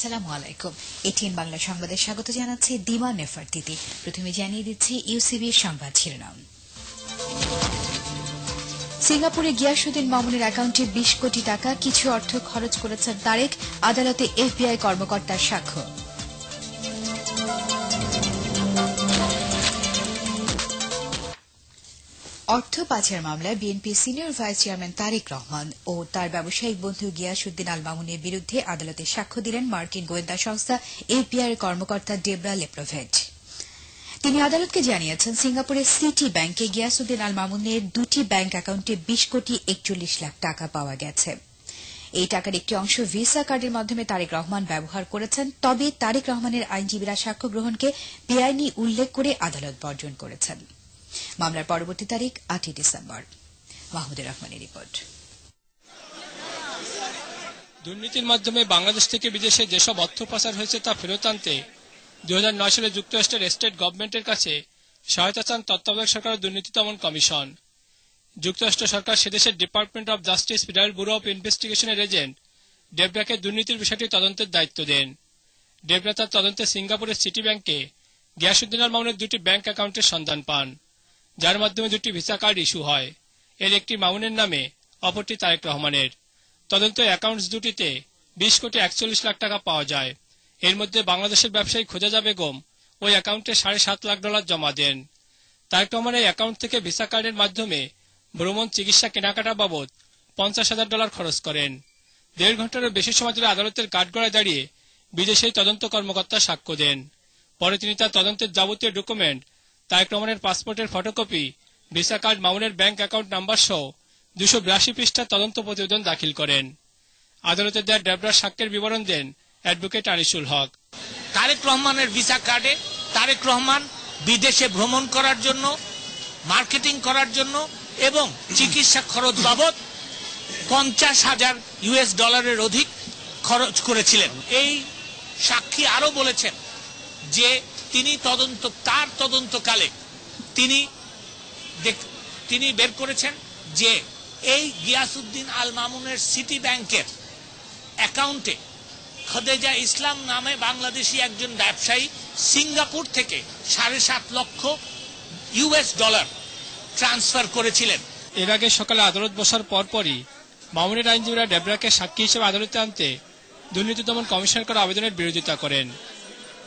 আসসালামু আলাইকুম। এটিএন বাংলা সংবাদে স্বাগত জানাচ্ছে দিমা নেফারতিতি। প্রথমে জানিয়ে দিচ্ছি ইউসিবির সংবাদ শিরোনাম। সিঙ্গাপুরে গিয়াসউদ্দিন মামুনের অ্যাকাউন্টে 20 কোটি টাকা কিছু অর্থ খরচ করেছেন তারেক, আদালতে এফবিআই কর্মকর্তার সাক্ষ্য। অর্থ পাচার মামলায় BNP senior vice chairman Tarique Rahman ও তার ব্যবসায়িক বন্ধু গিয়াসউদ্দিন আল মামুনের বিরুদ্ধে আদালতে সাক্ষ্য দিলেন মার্কিন গোয়েন্দা সংস্থা এফবিআই কর্মকর্তা ডেবরা লেপ্লোভেট। তিনি আদালতকে জানিয়েছেন, সিঙ্গাপুরের সিটি ব্যাংকে গিয়াসউদ্দিন আল মামুনের 2টি ব্যাংক অ্যাকাউন্টে 20 কোটি 41 লাখ টাকা পাওয়া গেছে। এই টাকার একটি অংশ ভিসা কার্ডের মাধ্যমে তারেক রহমান ব্যবহার করেছেন। তবে তারেক রহমানের আইনজীবীরা সাক্ষ্য গ্রহণকে বেআইনি উল্লেখ করে আদালত বর্জন করেছেন। মামলার পরবর্তী তারিখ 8 ডিসেম্বর। মাহমুদুর রহমানের রিপোর্ট। দুর্নীতির মাধ্যমে বাংলাদেশ থেকে বিদেশে যেসব অর্থ পাচার হয়েছে তা ফেরত আনতে 2009 সালে যুক্তরাষ্ট্রের স্টেট গভর্নমেন্টের কাছে সহায়তা চান তত্ত্বাবধায়ক সরকার দুর্নীতি দমন কমিশন। যুক্তরাষ্ট্র সরকার সেদেশের department of justice federal bureau of ইনভেস্টিগেশনের এজেন্ট ডেবরাকে দুর্নীতির বিষয়টি তদন্তের দায়িত্ব দেন। ডেবরা তার তদন্তে সিঙ্গাপুরের সিটি ব্যাংকে গিয়াসউদ্দিন আল মামুনের 2টি ব্যাংক অ্যাকাউন্টের সন্ধান পান, যার মাধ্যমে 2টি ভিসা কার্ড ইস্যু হয়। এর একটি মামুনের নামে, অপরটি তারেক রহমানের। তদন্ত অ্যাকাউন্টস দুটিতে 20 কোটি 41 লাখ টাকা পাওয়া যায়। এর মধ্যে বাংলাদেশের ব্যবসায়ী খোজাজা বেগম ওই অ্যাকাউন্টে $7.5 লাখ জমা দেন। তারেক রহমান এই অ্যাকাউন্ট থেকে ভিসা কার্ডের মাধ্যমে ভ্রমণ, চিকিৎসা, কেনাকাটা বাবদ $50,000 খরচ করেন। 1.5 ঘন্টারও বেশি সময় ধরে আদালতের কাঠগড়ায় দাঁড়িয়ে বিদেশে তদন্ত কর্মকর্তা সাক্ষ্য দেন। পরে তিনি তার তদন্তের যাবতীয় ডকুমেন্ট, তারেক রহমানের পাসপোর্টের ফটোকপি, ভিসা কার্ড, মামুনের ব্যাংক অ্যাকাউন্ট নাম্বার সহ 282 পৃষ্ঠার তদন্ত প্রতিবেদন দাখিল করেন। আদালতে দেয়া ডেবরার সাক্ষ্যের বিবরণ দেন অ্যাডভোকেট আনিসুল হক। তারেক রহমানের ভিসা কার্ডে তারেক রহমান বিদেশে ভ্রমণ করার জন্য, মার্কেটিং করার জন্য এবং চিকিৎসা খরচ বাবদ $50,000 অধিক খরচ করেছিলেন। এই সাক্ষী আরো বলেছেন যে তার তদন্তকালে তিনি বের করেছেন যে এই গিয়াসউদ্দিন আল মামুনের সিটি ব্যাংকের অ্যাকাউন্টে খোদেজা ইসলাম নামে বাংলাদেশি একজন ব্যবসায়ী সিঙ্গাপুর থেকে $7.5 লক্ষ ট্রান্সফার করেছিলেন। এর আগে সকালে আদালত বসার পরপরই মামুনের আইনজীবীরা ডেবরাকে সাক্ষী হিসেবে আদালতে আনতে দুর্নীতি দমন কমিশনের করা আবেদনের বিরোধিতা করেন।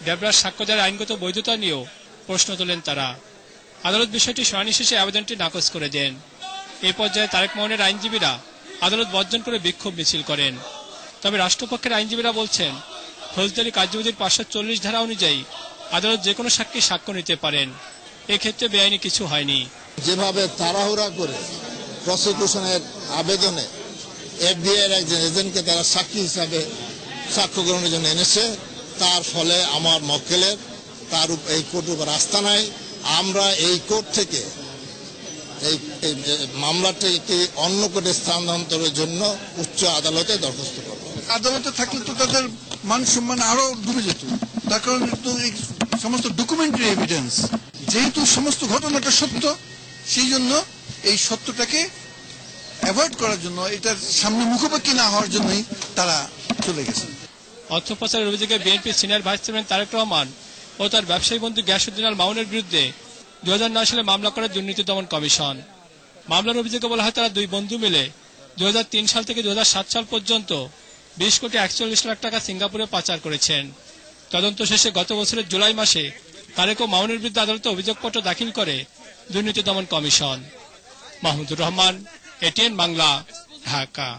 ডেবরার সাক্ষ্য দেওয়ার আইনগত বৈধতা নিয়েও প্রশ্ন তোলেন তারা। আদালত বিষয়টি শুনানি শেষে আবেদনটি নাকচ করে দেন। এই পর্যায়ে তারেক মামুনের আইনজীবীরা আদালত বর্জন করে বিক্ষোভ মিছিল করেন। তবে রাষ্ট্রপক্ষের আইনজীবীরা বলছেন, ফৌজদারি কার্যবিধির 540 ধারা অনুযায়ী আদালত যে কোনো সাক্ষী সাক্ষ্য নিতে পারেন। এক্ষেত্রে বেআইনি কিছু হয়নি। যেভাবে তাড়াহুড়া করে প্রসিকিউশনের আবেদনে এফবিআই এর একজন এজেন্টকে তারা সাক্ষী হিসাবে সাক্ষ্য গ্রহণের জন্য এনেছে, তার ফলে আমার মক্কেলের তার এই কোর্টের উপর আস্থা নাই। আমরা এই কোর্ট থেকে এই মামলাটিকে অন্য কোর্টে স্থানান্তরের জন্য উচ্চ আদালতে দরখাস্ত করব। আদালতে থাকলে তো তাদের মান সম্মান আরো ডুবে যেত। তার কারণ এই সমস্ত ডকুমেন্টারি এভিডেন্স, যেহেতু সমস্ত ঘটনাটা সত্য, সেই জন্য এই সত্যটাকে অ্যাভয়েড করার জন্য, এটার সামনে মুখোমুখি না হওয়ার জন্যই তারা চলে গেছেন। অর্থ পাচারের অভিযোগে BNP senior vice chairman Tarique Rahman ও তার ব্যবসায়ী বন্ধু গিয়াসউদ্দিন আল মামুনের বিরুদ্ধে 2009 সালে মামলা করে দুর্নীতি দমন কমিশন। মামলার অভিযোগে বলা হয়, তারা দুই বন্ধু মিলে 2003 সাল থেকে 2007 সাল পর্যন্ত 20 কোটি 41 লাখ টাকা সিঙ্গাপুরে পাচার করেছেন। তদন্ত শেষে গত বছরের জুলাই মাসে তারেক ও মামুনের বিরুদ্ধে আদালতে অভিযোগপত্র দাখিল করে দুর্নীতি দমন কমিশন। মাহমুদুর রহমান, এটিএন বাংলা, ঢাকা।